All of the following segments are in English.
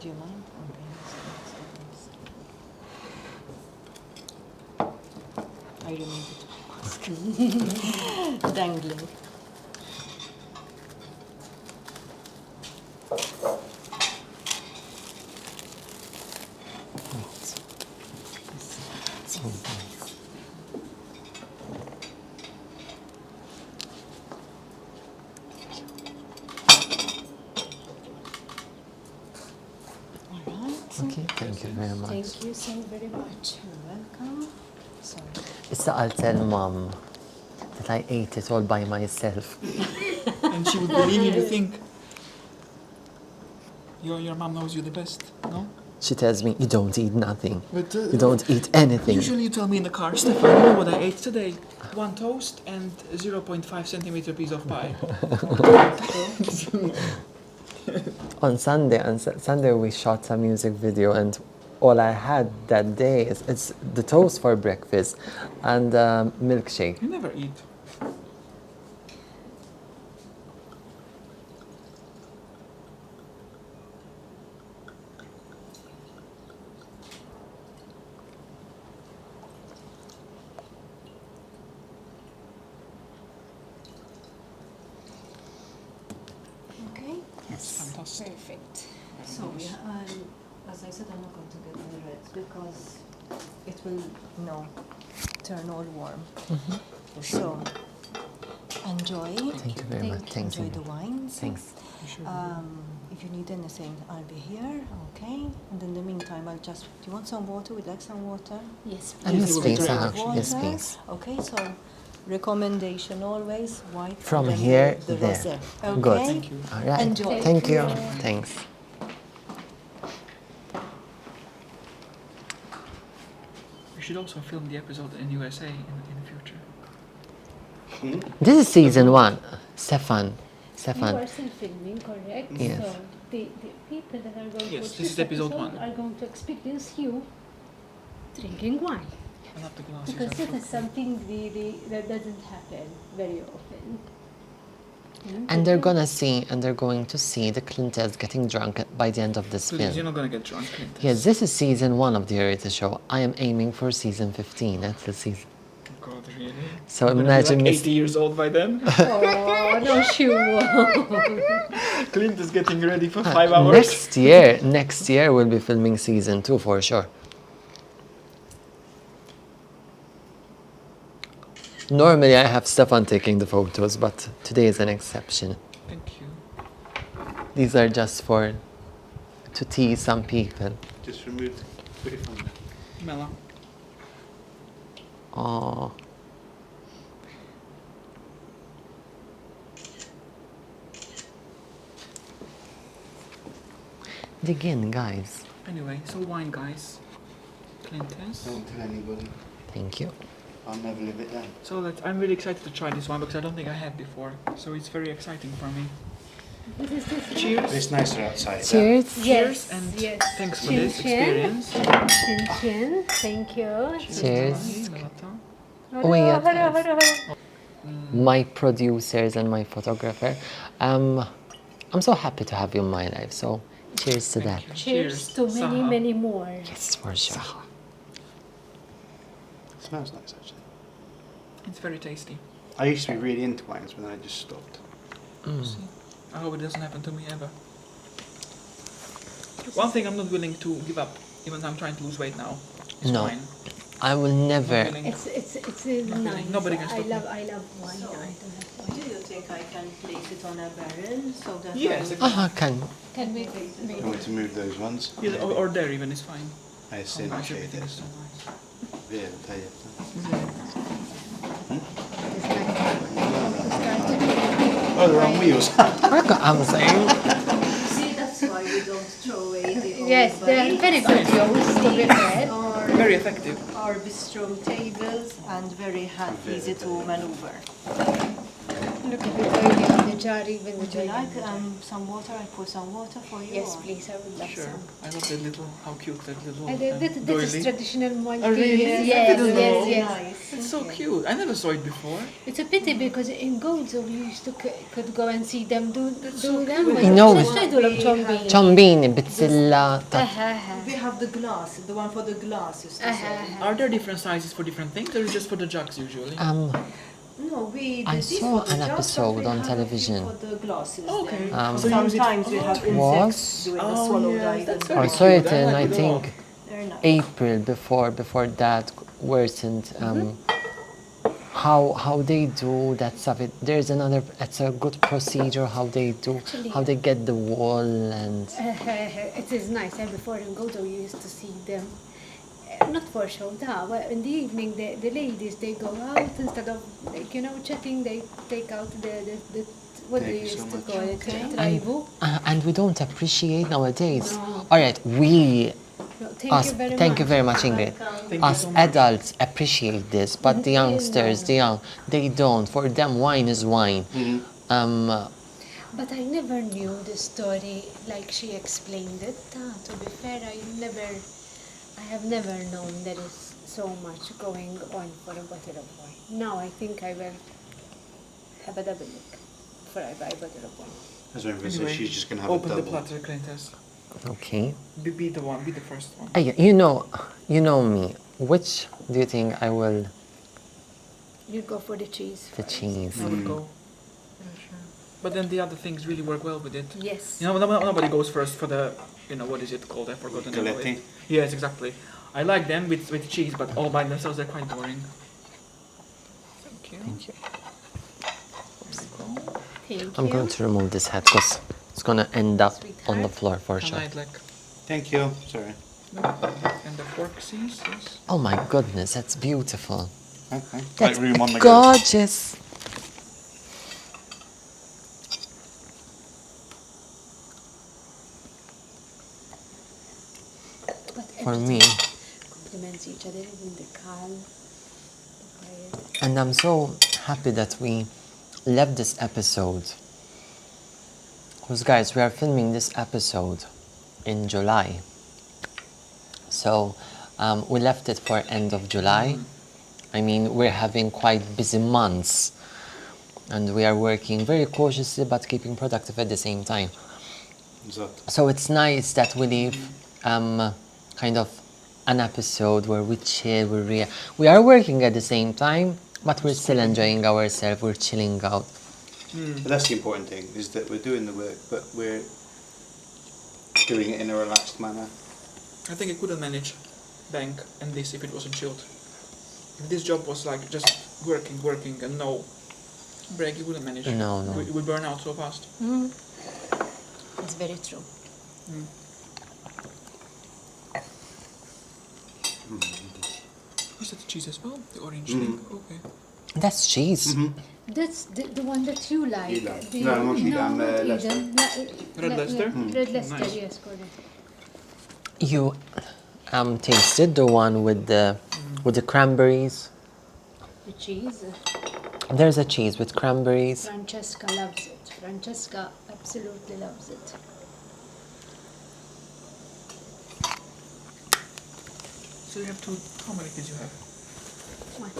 Do you mind? Okay. I removed my mask. Dangling. So nice. Okay, thank you very much. Thank you so very much. You're welcome. Sorry. Issa I'll tell Mom that I ate it all by myself. And she would believe you to think your mom knows you the best, no? She tells me, you don't eat nothing. But, You don't eat anything. Usually you tell me in the car, Stefan, you know what I ate today? 1 toast and 0.5 centimeter piece of pie. On Sunday we shot a music video, and all I had that day is it's the toast for breakfast and milkshake. You never eat. Okay. That's fantastic. Perfect. So we, as I said, I'm not going to get the red because it will, turn all warm. So enjoy. Thank you very much. Thanks. Enjoy the wines. Thanks. If you need anything, I'll be here. Okay. And in the meantime, do you want some water? Would you like some water? Yes, Yes, it will be please. great. Yes, please. Okay. So recommendation always white. From and then here, the there. rosé. Okay. Good. Thank you. All right. Enjoy. Thank you. Thank you. Thanks. We should also film the episode in USA in the future. This is season 1. Stefan. you Stefan. are still filming, correct? Yes. So the people that are going to Yes, watch this is episode 1. are going to experience you drinking wine. I'll have the glasses. Because on. this is something really that doesn't happen very often. And they're going to see the Clintess getting drunk by the end of this Please, you're film. not gonna get drunk. Clintess. Yes, this is season 1 of the reality show. I am aiming for season 15. That's the season. God, really? So I'm gonna be imagine like Miss 80 years old by then. Oh, no, sure. Clint is getting ready for 5 hours. Next year we'll be filming season 2 for sure. Normally I have Stefan taking the photos, but today is an exception. Thank you. These are just to tease some people. Just removed. Put it from there. Mela. Oh. Dig in, guys. Anyway, so wine, guys. Clintess. Don't tell anybody. Thank you. I'll never live it down. So I'm really excited to try this wine because I don't think I had before. So it's very exciting for me. This But Cheers. it's nicer outside. Cheers. Cheers and thanks for this experience. Chin chin. Thank you. Cheers. Melata. Oh, yeah. Hurra, hurra, hurra. My producers and my photographer. I'm so happy to have you in my life. So cheers to that. Cheers to many, Saha. many more. Yes, for sure. It smells nice actually. It's very tasty. I used to be really into wines, but then I just stopped. See? I hope it doesn't happen to me ever. One thing I'm not willing to give up, even though I'm trying to lose weight now, is No. wine. I will never. Not willing. It's nice. Nobody can I stop me. love wine. So, I don't have Do wine. you think I can place it on a barrel so that Yes, Can. Can we? I want to move those ones. Yeah, or there even is fine. I How said nice everything is so nice. Yeah, I'll tell you. Oh, they're on wheels. I'm saying. See, that's why we don't throw away the old Yes, they're very good yours to be fair. Very effective. Our bistro tables and very easy to maneuver. Look at it earlier. the jar, even the Would you jar. like some water? I pour some water for you. Yes, or- please. I would love Sure. some. I love that little, how cute that little That is doily. traditional Maltese. Oh, really? I Yes, didn't know. yes, yes. Nice. It's so Okay. cute. I never saw it before. It's a pity because in Gozo we used to could go and see them do so them. cute. but You know- just يدولهم ċombini. ċombini, bitzilla, ta' We have the glass, the one for the glass, is the same. Are there different sizes for different things, or is it just for the jugs usually? No, we I did this saw for the an jars, but episode we on have a few television. for the glasses. Okay. then. So you use it- Sometimes we have Was- insects doing the swallow dive. that's I very saw it cute. I in, like I it a think, lot. Very nice. April before that worsened. How they do that stuff. There's another. It's a good procedure how they do, Actually, how they get the wall and. It is nice. Before in Gozo, you used to see them. Not for show, but in the evening, the ladies they go out instead of like chatting. They take out the what Thank they you so used to much. call it, Okay. traibu. And we don't appreciate nowadays. No. All right, we No, thank us. you very Thank much. you very much, Ingrid. Thank you Us so much. adults appreciate this, but the youngsters, the young, they don't. For them, wine is wine. But I never knew the story like she explained it. To be fair, I have never known there is so much going on for a bottle of wine. Now I think I will have a double look before I buy a bottle of wine. As I was Anyway, she's just going to have open a the double. platter, Clintess. Okay. Be the first one. You know me. Which do you think I will? You go for the cheese. The first. cheese. I would go. Yeah, sure. But then the other things really work well with it. Yes. Nobody goes first for the, what is it called? I forgot the name of it. Galetti? Yes, exactly. I like them with cheese, but all by themselves they're quite boring. Thank you. Thank you. Cool. Thank I'm you. going to remove this hat because it's gonna end up on the floor for Can sure. I like, Thank you. Sorry. and the fork sees? Yes. Oh my goodness, that's beautiful. Okay. That's Like room on the go. gorgeous. But For me, compliments each other in the calm, the quiet. and I'm so happy that we left this episode. Because guys, we are filming this episode in July. So we left it for end of July. I mean, we're having quite busy months. And we are working very cautiously but keeping productive at the same time. Exato. So it's nice that we leave kind of an episode where we chill, we are working at the same time, but we're still enjoying ourselves, we're chilling out. But that's the important thing, is that we're doing the work, but we're doing it in a relaxed manner. I think I couldn't manage bank and this if it wasn't chilled. If this job was like just working and no break, you wouldn't manage. No. It would burn out so fast. It's very true. Is that cheese as well? The orange thing? Okay. That's cheese. That's the one that you like. Edam. The, No, not Edam, not Leicester. Edam. Red Leicester? Red Leicester, Nice. yes, correct. You tasted the one with the cranberries. The cheese. There's a cheese with cranberries. Francesca loves it. Francesca absolutely loves it. So you have two, how many kids you have? One,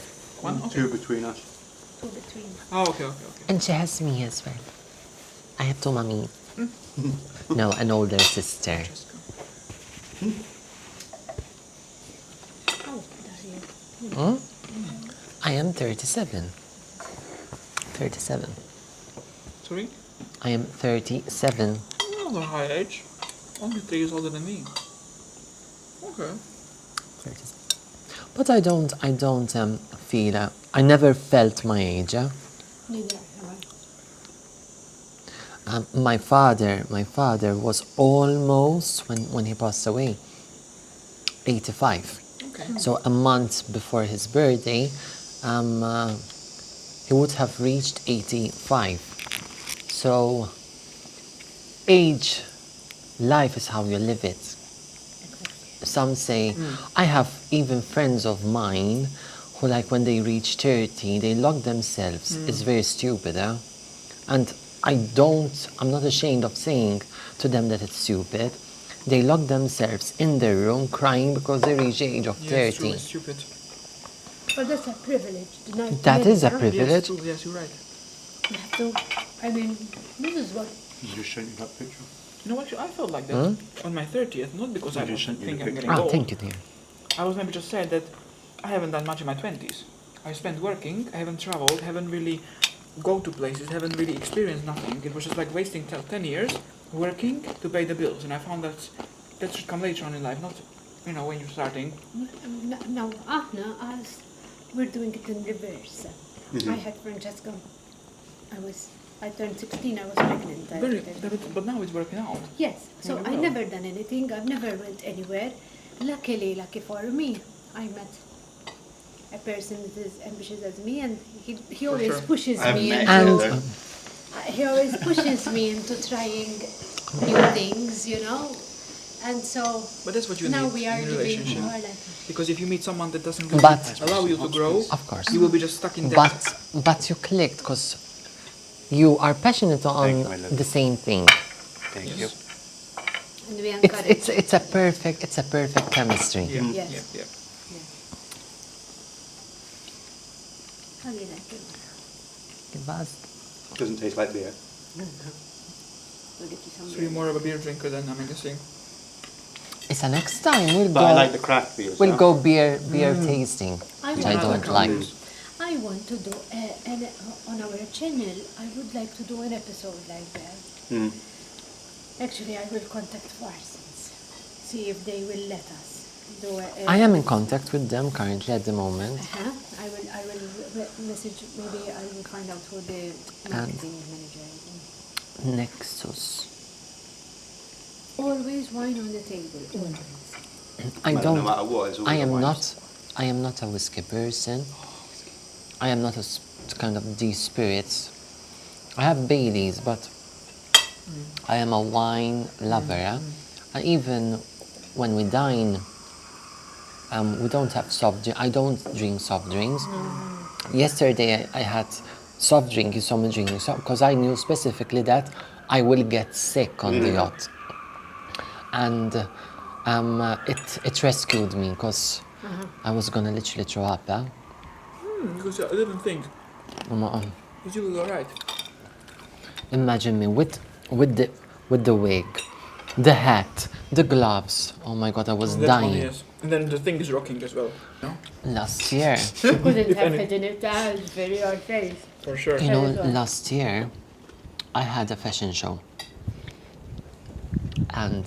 One? Okay. Two between us. two between. Oh, okay. And she has me as well. I have two mummies. No, an older sister. Francesca. How old are you? Hmm? I am 37. 37. Sorry? I am 37. Oh, not a high age. Only 3 years older than me. Okay. 37. But I don't feel, I never felt my age. Neither am I. My father was almost, when he passed away, 85. Okay. So a month before his birthday, he would have reached 85. So age, life is how you live it. Some say, I have even friends of mine who, like, when they reach 30, they lock themselves. It's very stupid, huh? And I'm not ashamed of saying to them that it's stupid. They lock themselves in their room crying because they reach the age of Yeah, it's true, 30. it's stupid. But that's a privilege. That is a huh? privilege. Yes, true, yes, you're right. You have to, I mean, this is what, You just sent you that picture. You know, actually, I felt like that on my 30th, not because I I just sent you think the I'm picture. getting old. Thank you, dear. I was maybe just sad that I haven't done much in my 20s. I spent working, I haven't traveled, haven't really go to places, haven't really experienced nothing. It was just like wasting 10 years working to pay the bills, and I found that should come later on in life, not, you know, when you're starting. no, as we're doing it in reverse. I had Francesca, I turned 16, I was pregnant. But now it's working out. Yes, so Really I well. never done anything, I've never went anywhere. Lucky for me, I met a person that is ambitious as me, and he always sure. pushes I've me met into, you. he always pushes me into trying new things, you know, and so But that's what you now need we are in a living relationship. our life. Because if you meet someone that doesn't really But- allow you to grow, Of course. you will be just stuck in that. But you clicked because you are passionate Thank on you, my love. the same thing. Thank you. And we encourage. It's a perfect chemistry. Yeah, Yes. yeah. How do you like it? It was. Doesn't taste like beer. We'll get you some So you're more of a beer drinker than I'm guessing. It's a next time we'll But go. I like the craft beers. We'll huh? go beer tasting, I which I want- don't like like. beers. I want to do, on our channel, I would like to do an episode like that. Mm. Actually, I will contact Parsons, see if they will let us do a... I am in contact with them currently at the moment. I will message, maybe I will find out who the marketing manager is. Nexus. Always wine on the table, always. I Well, don't. No matter what, it's always I am wine. not. I am not a whiskey person. I am not a kind of these spirits. I have Baileys, but I am a wine lover. And even when we dine, we don't have soft drink. I don't drink soft drinks. Yesterday I had soft drink. You saw me drinking because I knew specifically that I will get sick on the yacht, and it rescued me because I was gonna literally throw up. Because I didn't think. Because you were alright. Imagine me with the wig, the hat, the gloves. Oh my god, I was That's dying. funny, yes. And then the thing is rocking as well. No? Last year, You couldn't If have any. it in it, very your face. For sure. you know, Very well. last year I had a fashion show, and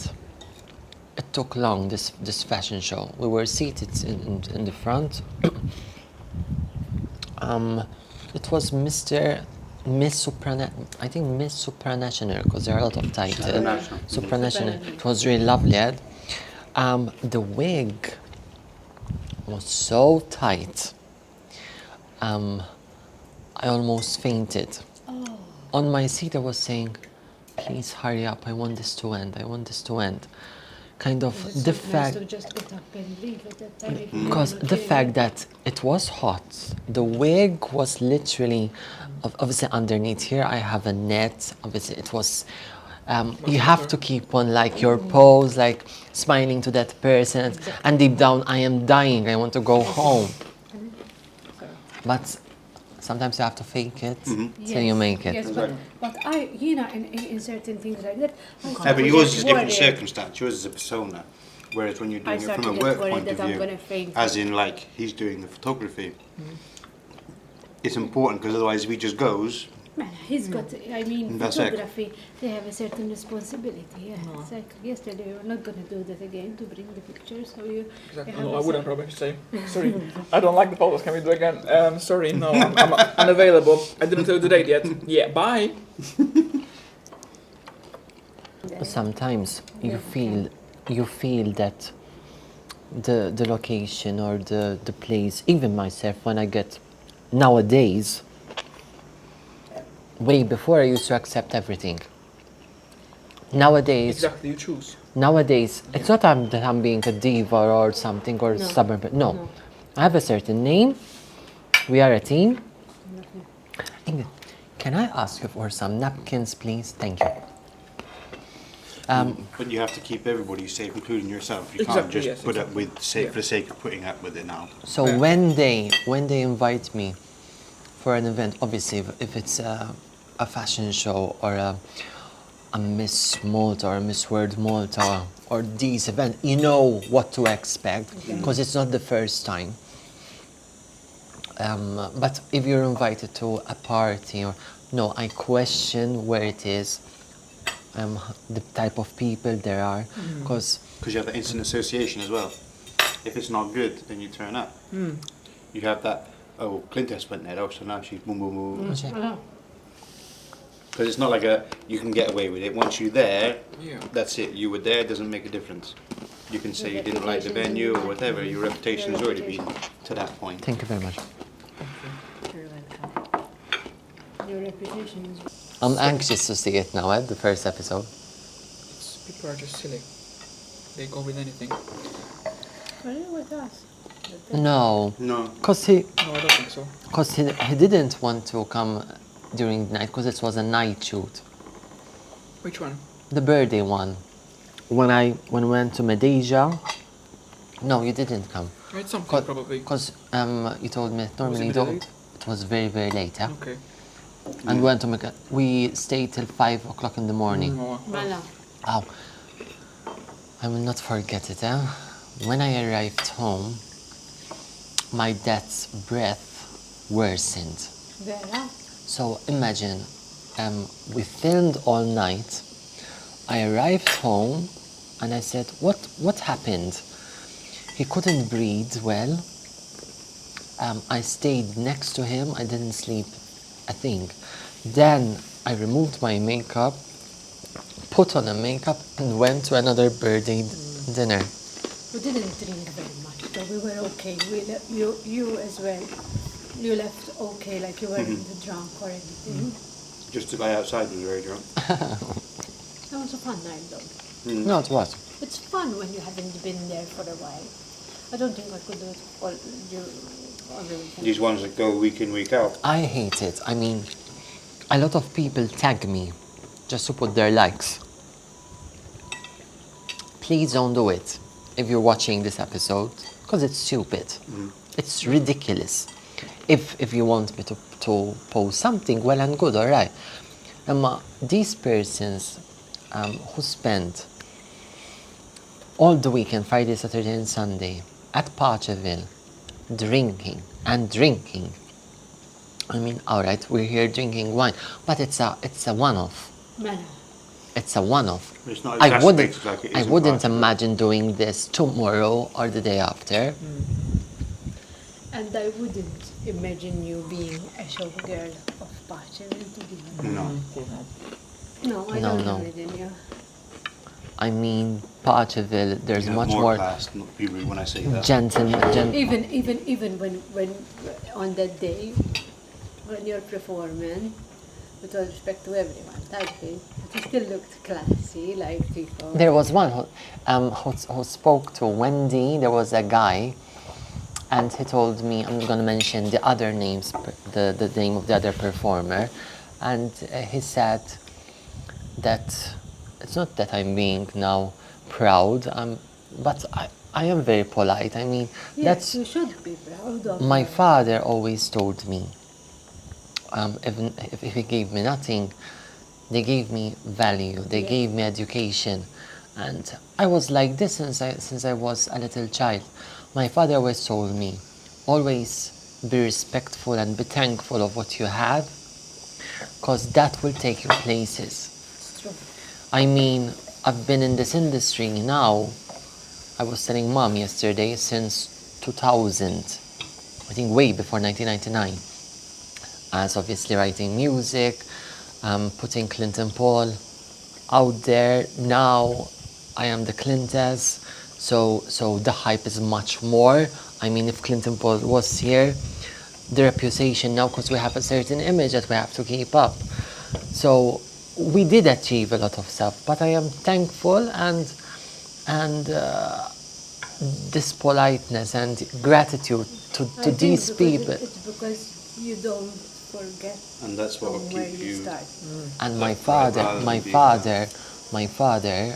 it took long. This fashion show. We were seated in the front. It was Miss Supranational, because there are a lot of titles. Supranational. Supranational. It was really lovely. The wig was so tight. I almost fainted. On my seat, I was saying, "Please hurry up! I want this to end. I want this to end." Kind of It's the so nice fact. to just get up and leave at that time. if you Because cannot the hear fact it. that it was hot, the wig was literally, obviously underneath here I have a net, obviously it was, you have to keep on like your pose, like smiling to that person, and deep down I am dying, I want to go home. But sometimes you have to fake it till you make it. Yes, but I, you know, in certain things like that, I Yeah, start but to yours get is a different worried. circumstance. Yours is a persona. Whereas when you're I doing it start from to a get work worried point of that I'm view, gonna faint. as in like he's doing the photography, it's important because otherwise if he just goes, Man, he's got, I mean, That's it. photography, they have a certain responsibility. Yeah, it's like yesterday, we're not going to do that again to bring the pictures. So you Exactly. have No, a I wouldn't cer- probably say. Sorry, I don't like the photos. Can we do again? Sorry, no, I'm unavailable. I didn't tell you the date yet. Yeah, bye. Sometimes you feel that the location or the place, even myself, when I get nowadays, way before I used to accept everything. Nowadays, Exactly, you choose. it's not that I'm being a diva or something or No. stubborn, but no. No. I have a certain name. We are a team. Ingrid, Can I ask you for some napkins, please? Thank you. But you have to keep everybody safe, including yourself. You can't Exactly, just yes, put up exactly. with Yeah. for the sake of putting up with it now. So Yeah. when they invite me for an event, obviously if it's a fashion show or a Miss Malta or a Miss World Malta or these events, you know what to expect because it's not the first time. But if you're invited to a party or no, I question where it is, the type of people there are, because Because you have the instant association as well. If it's not good, then you turn up. You have that, oh, Clintess went there, oh, so now she's boom, boom, boom. Because it's not like you can get away with it. Once you're there, Yeah. that's it. You were there, doesn't make a difference. You can say you didn't like the venue or whatever, your reputation has already been to that point. thank you very much. You're welcome. Your reputation is. I'm anxious to see it now, the first episode. People are just silly. They go with anything. Really with us. No, No. because No, I don't think so. he didn't want to come during the night because it was a night shoot. Which one? The birthday one. When we went to Malaysia, no, you didn't come. It's something probably. Because you told me normally it you very don't. late? It was very, very late, yeah? Okay. And we went to we stayed till 5 o'clock in the morning. Mala. Oh, I will not forget it, eh? When I arrived home, my dad's breath worsened. Vera. So imagine, we filmed all night. I arrived home and I said, what happened? He couldn't breathe well. I stayed next to him. I didn't sleep a thing. Then I removed my makeup, put on a makeup and went to another birthday dinner. We didn't drink very much, so we were okay. You as well. You left okay, like you weren't drunk or anything. Just the guy outside was very drunk. That was a fun night though. No, it was. It's fun when you haven't been there for a while. I don't think I could do it all the weekend. These ones that go week in, week out. I hate it. I mean, a lot of people tag me just to put their likes. Please don't do it if you're watching this episode, because it's stupid. It's ridiculous. If you want me to post something, well and good, all right. These persons who spend all the weekend, Friday, Saturday and Sunday, at Prt2, drinking and drinking. I mean, all right, we're here drinking wine, but it's a one-off. Mala. It's a one-off. It's not I wouldn't, exacerbated like it is I in wouldn't Prt2. imagine doing this tomorrow or the day after. And I wouldn't imagine you being a showgirl of Prt2, to be honest. No. No, I No, don't no. imagine you. I mean, Prt2, there's You have much more more class, not be rude when I say that. gentlemen. Even when on that day, when you're performing, with all respect to everyone, Tajvi, but you still looked classy, like people. There was one who spoke to Wendy. There was a guy, and he told me, I'm not going to mention the other names, the name of the other performer, and he said that it's not that I'm being now proud, but I am very polite. I mean, Yes, that's you should be proud of my her. father always told me. Even if he gave me nothing, they gave me value. They Yeah. gave me education, and I was like this since I was a little child. My father always told me, always be respectful and be thankful of what you have, because that will take you places. It's true. I mean, I've been in this industry now, I was telling Mom yesterday, since 2000, I think way before 1999. As obviously writing music, putting Clinton Paul out there. Now I am the Clintess, so the hype is much more. I mean, if Clinton Paul was here, the reputation now, because we have a certain image that we have to keep up. So we did achieve a lot of stuff, but I am thankful and this politeness and gratitude to I think these because people. It's because you don't forget And that's what will from where keep you you. start. And my Right, father, rather my than being father, my father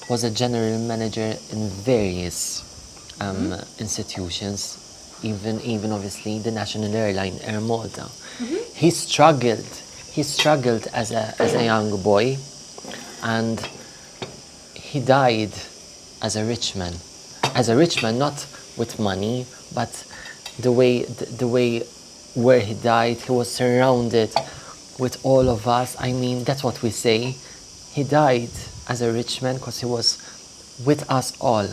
was a general manager in various institutions, even obviously the national airline Air Malta. He struggled as a young boy, and he died as a rich man. As a rich man, not with money, but the way where he died, he was surrounded with all of us. I mean, that's what we say. He died as a rich man because he was with us all.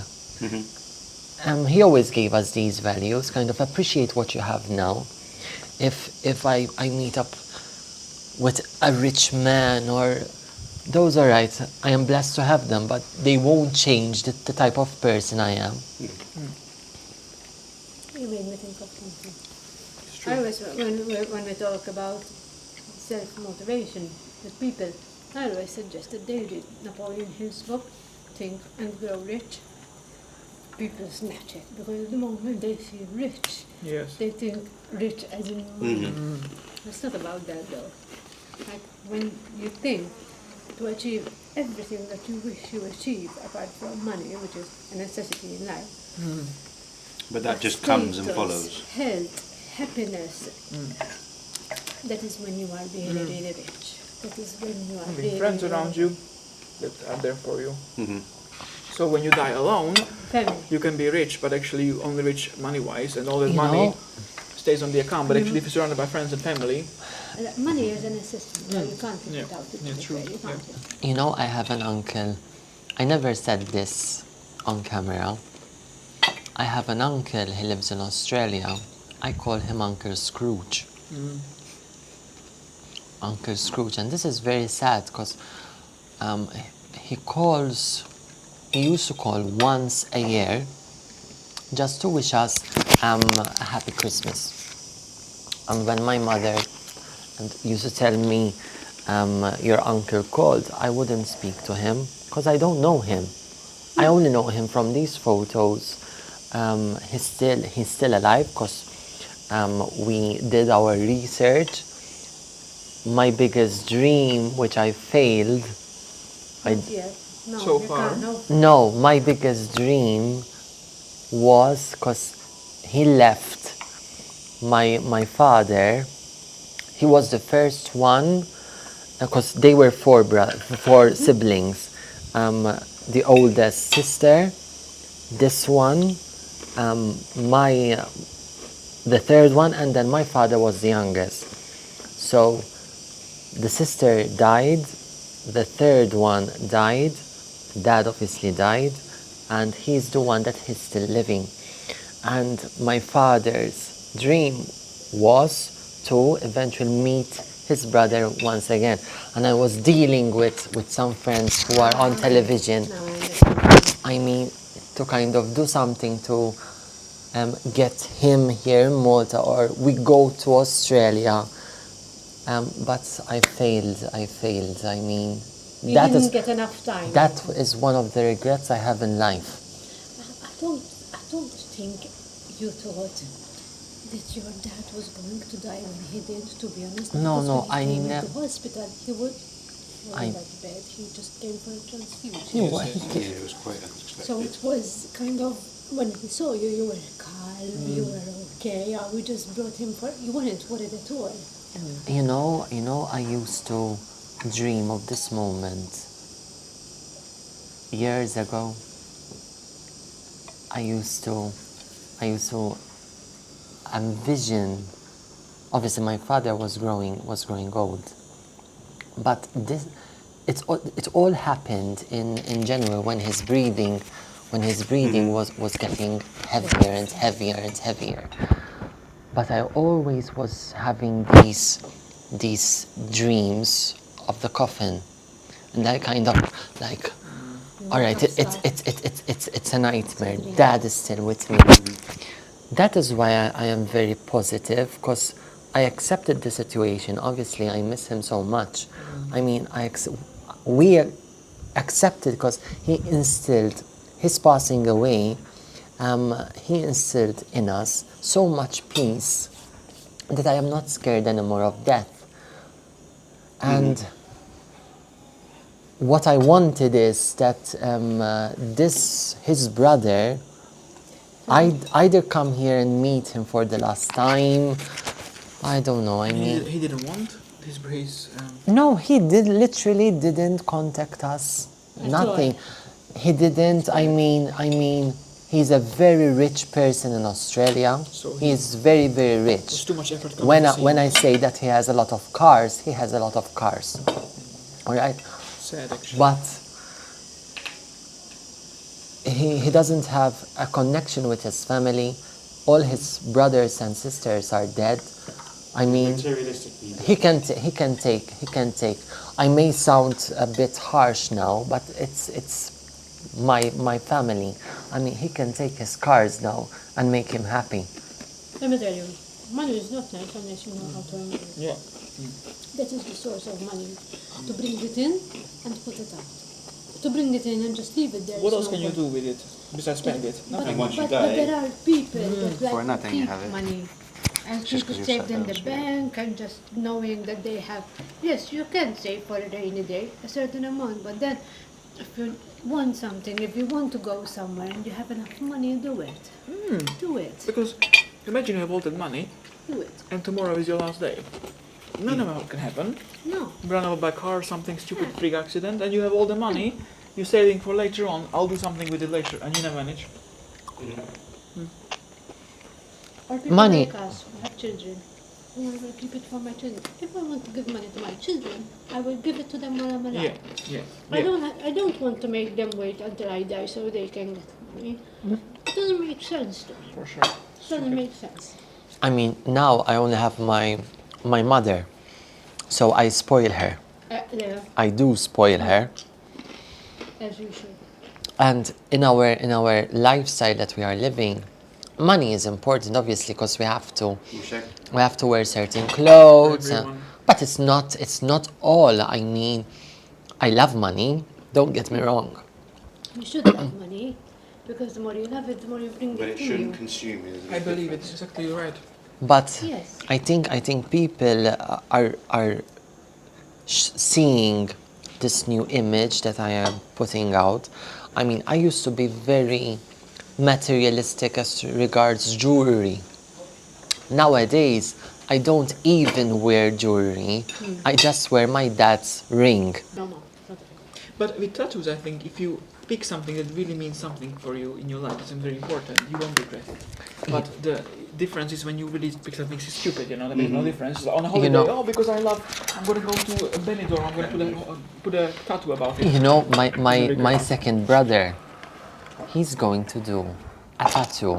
He always gave us these values, kind of appreciate what you have now. If I meet up with a rich man, or those are right, I am blessed to have them, but they won't change the type of person I am. You made me think of something. It's I true. always, when we talk about self-motivation with people, I always suggest that they read Napoleon Hill's book, Think and Grow Rich. People snatch it because the moment they see rich, Yes. they think rich as in money. It's not about that though. Like when you think to achieve everything that you wish you achieve apart from money, which is a necessity in life. But that just comes and Status, follows. Health, happiness. That is when you are really, really rich. That is when you are Having really, friends really around you that are there for you. Mhm. So when you die alone, Family. you can be rich, but actually you only rich money-wise, and all that You money know- stays on the account. But actually, if you're surrounded by friends and family, Money is a necessity. No, you can't live Yeah. without it. Yeah, to be true. fair. You can't Yeah. live. You know, I have an uncle. I never said this on camera. I have an uncle, he lives in Australia. I call him Uncle Scrooge. Uncle Scrooge. And this is very sad because he used to call once a year just to wish us a happy Christmas. And when my mother used to tell me, your uncle called, I wouldn't speak to him because I don't know him. I only know him from these photos. He's still alive because we did our research. My biggest dream, which I failed, Not yet. No, So you far. can't. No. no, my biggest dream was because he left my father. He was the first one because they were four siblings. The oldest sister, this one, the third one, and then my father was the youngest. So the sister died, the third one died, dad obviously died, and he's the one that is still living. And my father's dream was to eventually meet his brother once again. And I was dealing with some friends who are on television. No, I understand. I mean, to kind of do something to get him here in Malta, or we go to Australia. But I failed. I mean, You that didn't is get enough time. that is one of the regrets I have in life. I don't think you thought that your dad was going to die when he did, to be honest. No, Because no, when he came I into hospital, he wasn't that bad. He just came for a transfusion. Yeah, it was quite unexpected. So it was kind of, when he saw you, you were calm, you were okay. We just brought him for, you weren't worried at all. You know, I used to dream of this moment years ago. I used to envision. Obviously, my father was growing old, but it all happened in January when his breathing was getting heavier and heavier and heavier. But I always was having these dreams of the coffin, and I kind of like, all right, it's a nightmare. Dad is still with me. That is why I am very positive, because I accepted the situation. Obviously, I miss him so much. I mean, we accepted because he instilled his passing away. He instilled in us so much peace that I am not scared anymore of death. And what I wanted is that his brother, I'd either come here and meet him for the last time. I don't know. I mean, He didn't want his no, he literally didn't contact us. Nothing. He didn't. I mean, he's a very rich person in Australia. So he's very, very rich. It's too much effort. When I say that he has a lot of cars, he has a lot of cars. All right. Sad, actually. But he doesn't have a connection with his family. All his brothers and sisters are dead. I mean, he can take. I may sound a bit harsh now, but it's my family. I mean, he can take his cars now and make him happy. Let me tell you, money is not nice unless you know how to enjoy it. Yeah. That is the source of money. To bring it in and put it out. To bring it in and just leave it there. What is else no can you point. do with it besides spend it? But, Nothing. once you but die- there are people that For like nothing you keep have it. money. And Just people 'cause take you're them sat the down, bank and just knowing that they have, yes, you can save for a rainy day, a certain amount, but then if you want something, if you want to go somewhere and you have enough money, do it. Do it. Because imagine you have all that money Do it. and tomorrow is your last day. None of it can happen. No. Run over by car, something stupid, freak accident, and you have all the money. You're saving for later on. I'll do something with it later, and you never manage. Or people Money. like us who have children. Oh, I will keep it for my children. If I want to give money to my children, I will give it to them while I'm alive. Yeah. I don't want to make them wait until I die so they can get money. It doesn't make sense to me. For sure. It doesn't make sense. I mean, now I only have my mother, so I spoil her. Yeah, I do spoil her. as you should. And in our lifestyle that we are living, money is important, obviously, because we have to wear certain clothes. Everyone. But it's not all. I mean, I love money. Don't get me wrong. You should have money because the more you have it, the more you bring But it it to shouldn't you. consume you. I believe it's exactly right. But Yes. I think people are seeing this new image that I am putting out. I mean, I used to be very materialistic as regards jewelry. Nowadays, I don't even wear jewelry. I just wear my dad's ring. No, not really. But with tattoos, I think if you pick something that really means something for you in your life, it's very important, you won't regret it. But the difference is when you really pick something stupid, you know, there is no difference. On a holiday, know- because I'm going to go to Benidorm, I'm going to put a tattoo about it. You know, my second brother, he's going to do a tattoo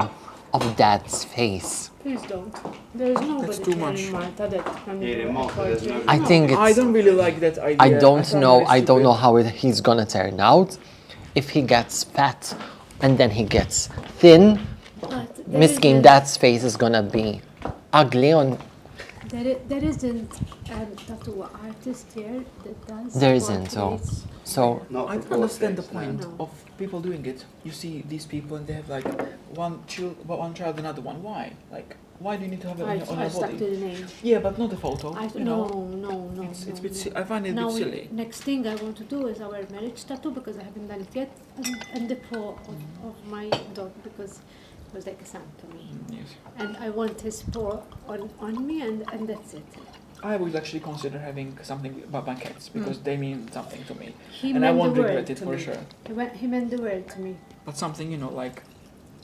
of dad's face. Please don't. There is nobody too here much. in Malta that can Yeah, do in a Malta there's portrait. I think I it's. don't really like that idea. I don't find know. it I don't know stupid. how he's gonna turn out. If he gets fat and then he gets thin, But there Miskin isn't- dad's face is gonna be ugly. There isn't a tattoo artist here that does. There isn't. portraits. So Not I for don't understand the portraits, point no. of people doing it. You see these people and they have like one child, another one. Why? Like, why do you need to have it on your I stuck to body? the name. Yeah, but not a photo. you know. No. It's a no, bit. no. I find it a Now, bit silly. next thing I want to do is our marriage tattoo because I haven't done it yet, and the paw of my dog because it was like a son to me. Yes. And I want his paw on me, and that's it. I would actually consider having something about my cats because they mean something to me, He and I meant won't the world regret it to for me. sure. He meant the world to me. But something, like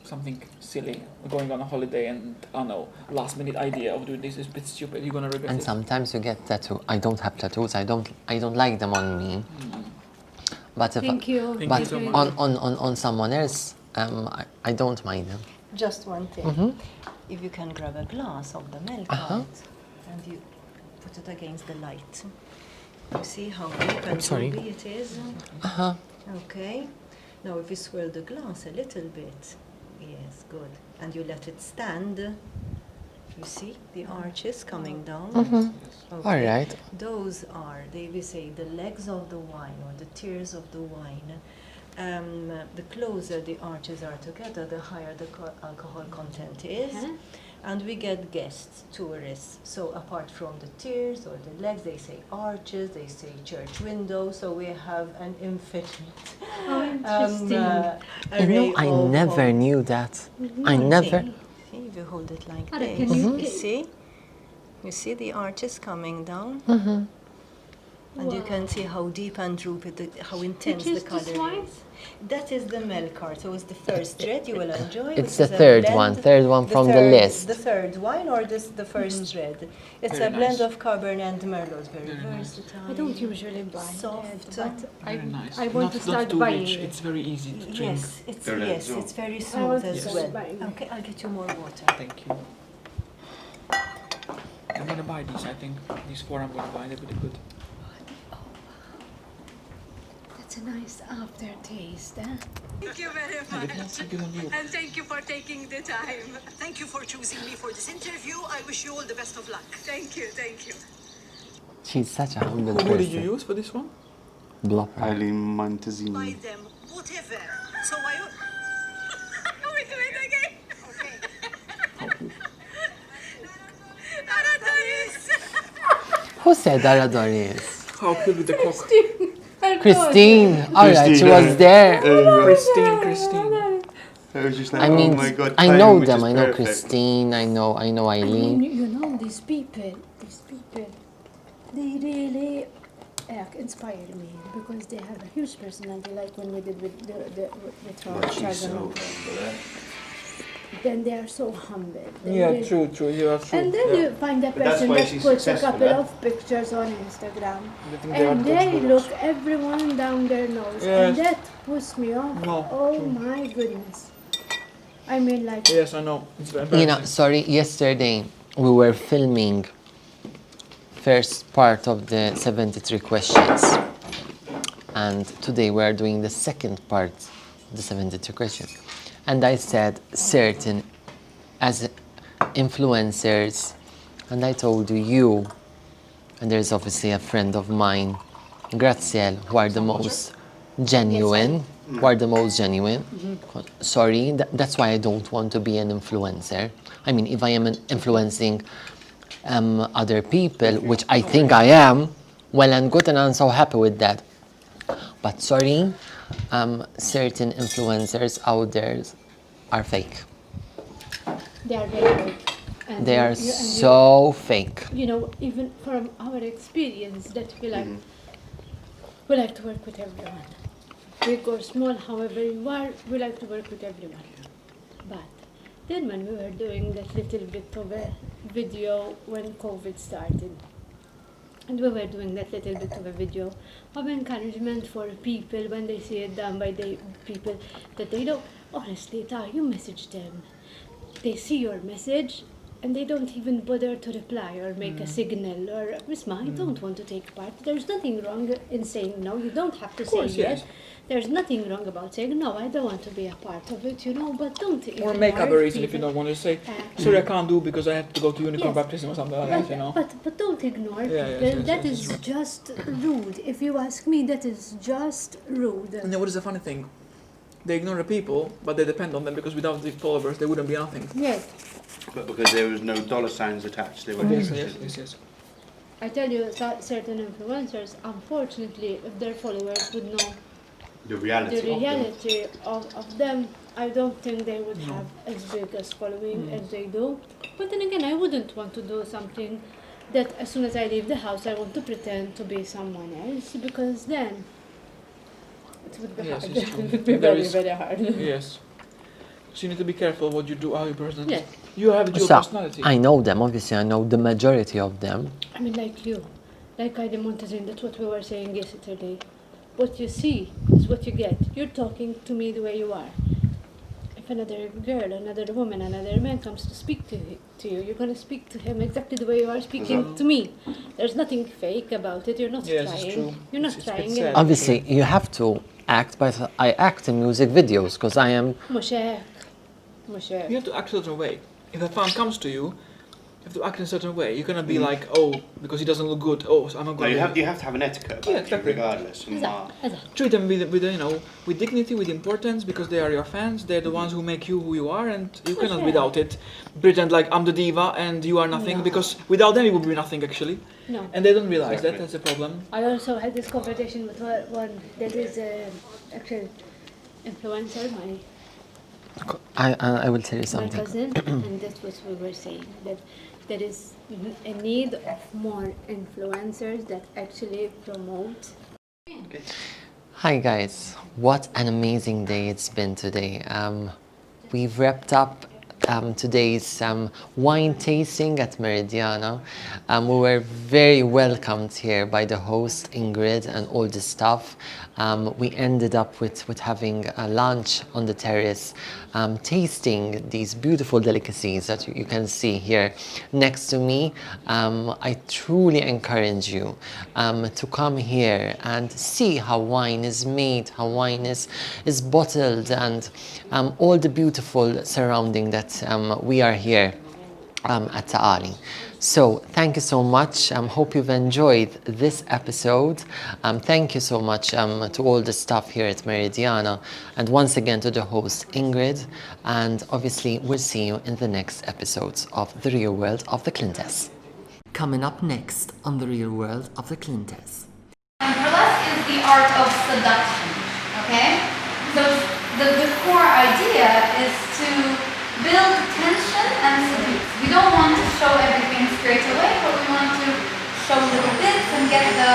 something silly, going on a holiday and I don't know, last minute idea of doing this is a bit stupid. You're gonna regret and it. sometimes you get tattoo. I don't have tattoos. I don't like them on me. But if Thank you. Thank but you so much. on someone else, I don't mind them. Just one thing. If you can grab a glass of the milk out and you put it against the light. You see how deep and sorry. ruby it is? Okay. Now if you swirl the glass a little bit. Yes, good. And you let it stand. You see the arches coming down? Okay. All right. Those are, they will say, the legs of the wine or the tears of the wine. the closer the arches are together, the higher the alcohol content is. Huh? And we get guests, tourists. So apart from the tiers or the legs, they say arches, they say church windows. So we have an infinite Oh, interesting. array I of- never of- knew that. I never. See, if you hold it like I this, reckon you- you see? You see the arches coming down? And you Wow. can see how deep and droopy, how intense Which the is color this one? is. That is the Melkart, so it's the first red you will enjoy. It's which the is a third blend- one the from the third- list. The third wine or the first red? It's Very a blend nice. of Cabernet and Merlot, very Very nice. versatile. I don't usually buy Soft. it, but Very nice. I want to Not start too buying rich. it. It's very easy to drink. Yes, it's The red yes, zone. it's very I want smooth to as start well. buying it. Okay, I'll get you more water. Thank you. I'm gonna buy these. I think these 4 I'm gonna buy. They're really good. That's a nice aftertaste, eh? Thank you very Yeah, much. they can give on you. And thank you for taking the time. Thank you for choosing me for this interview. I wish you all the best of luck. Thank you, thank you. She's such a humble Who did you person. use for this one? Blopper. Eileen Buy Montezini. them, whatever. So I... we do it again. Okay. Who said Aradoris? How cute with the cock. Christine. Alright, she was there. Christine. I was just like, I mean, oh my god, I timing know was them. just I know perfect. Christine. I know I mean, Eileen. you know, these people, they really inspire me because they have a huge personality, like when we did with But she's Charles so and Then they are so humble. They Yeah, really- true. You are true. And then yeah. you find a But that's person why that she's puts a successful, couple eh? of pictures on Instagram, I think they are and Dutch they bulldogs. look everyone down their nose, Yes. and that puts me off. No, Oh true. my goodness! I mean, like, Yes, I know. It's very You know, embarrassing. sorry, yesterday we were filming first part of the 73 questions. And today we are doing the second part of the 72 questions. And I said certain as influencers, and I told you, and there's obviously a friend of mine, Graziella, who are the most genuine, Sorry, that's why I don't want to be an influencer. I mean, if I am influencing other people, which I think I am, well and good, and I'm so happy with that. But sorry, certain influencers out there are fake. they are very good. And They you- are you- and you- so fake. you know, even from our experience, that we like to work with everyone. Big or small, however you are, we like to work with everyone. But then when we were doing that little bit of a video when COVID started, and we were doing that little bit of a video of encouragement for people when they see it done by the people that they don't, honestly, you message them. They see your message and they don't even bother to reply or make a signal or, Wisma, I don't want to take part. There's nothing wrong in saying no. You don't have to say course, yes. yes. There's nothing wrong about saying no, I don't want to be a part of it, but don't Or make up a ignore reason if you people. don't want to say, sorry, I can't do because I have to go to unicorn Yes. baptism or something like that, you know. But don't ignore Yeah, people. yes, That yes, is yes. just rude. If you ask me, that is just rude. And then what is the funny thing? They ignore the people, but they depend on them because without the followers, they wouldn't be nothing. Yes, But because there was no dollar signs attached, they were Yes, interested. yes. I tell you, certain influencers, unfortunately, if their followers would know The reality the of them. reality of them, I don't think they would have as big a following as they do. But then again, I wouldn't want to do something that as soon as I leave the house, I want to pretend to be someone else, because then it would be Yes, hard. it's true. It would be There very, is- very hard. Yes. So you need to be careful what you do, how you present. Yes. You have your So, personality. I know them, obviously, I know the majority of them. I mean, like you, like I Montezin, that's what we were saying yesterday. What you see is what you get. You're talking to me the way you are. If another girl, another woman, another man comes to speak to you, you're going to speak to him exactly the way you are speaking to me. There's nothing fake about it. You're not Yes, trying. it's true. You're not It's a bit trying. sad. Obviously, you have to act, but I act in music videos because I am. مش هيك. You have to act a certain way. If a fan comes to you, have to act in a certain way. You cannot be like, oh, because he doesn't look good. Oh, so I'm not No, going. you have to have an etiquette about Yeah, it, exactly. regardless. And, Treat them with dignity, with importance, because they are your fans. They're the ones who make you who you are, and you cannot, without it, pretend like I'm the diva and you are nothing. No. Because without them, you would be nothing actually. No. And they don't realize Exactly. that. That's a problem. I also had this conversation with one that is actual influencer, I will tell you my something. cousin, and that's what we were saying, that there is a need of more influencers that actually promote. Hi guys, what an amazing day it's been today. We've wrapped up today's wine tasting at Meridiana. We were very welcomed here by the host Ingrid and all the staff. We ended up with having a lunch on the terrace, tasting these beautiful delicacies that you can see here next to me. I truly encourage you to come here and see how wine is made, how wine is bottled, and all the beautiful surrounding that we are here at Ta'ali. So thank you so much. Hope you've enjoyed this episode. Thank you so much to all the staff here at Meridiana, and once again to the host Ingrid. And obviously we'll see you in the next episodes of The Real World of the Clintess. Coming up next on The Real World of the Clintess. Burlesque is the art of seduction, okay? So the core idea is to build tension and seduce. We don't want to show everything straight away, but we want to show little bits and get the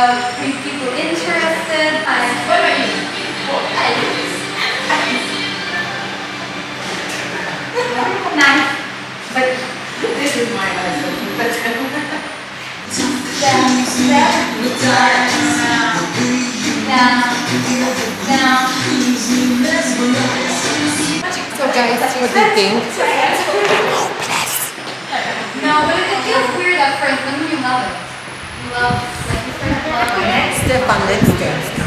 people interested. What about you? Nice. But this is my life. Down, down. So guys, what do you think? No, but it feels weird at first, but then you love it. You love, like, you start loving it. Stefan, let's taste.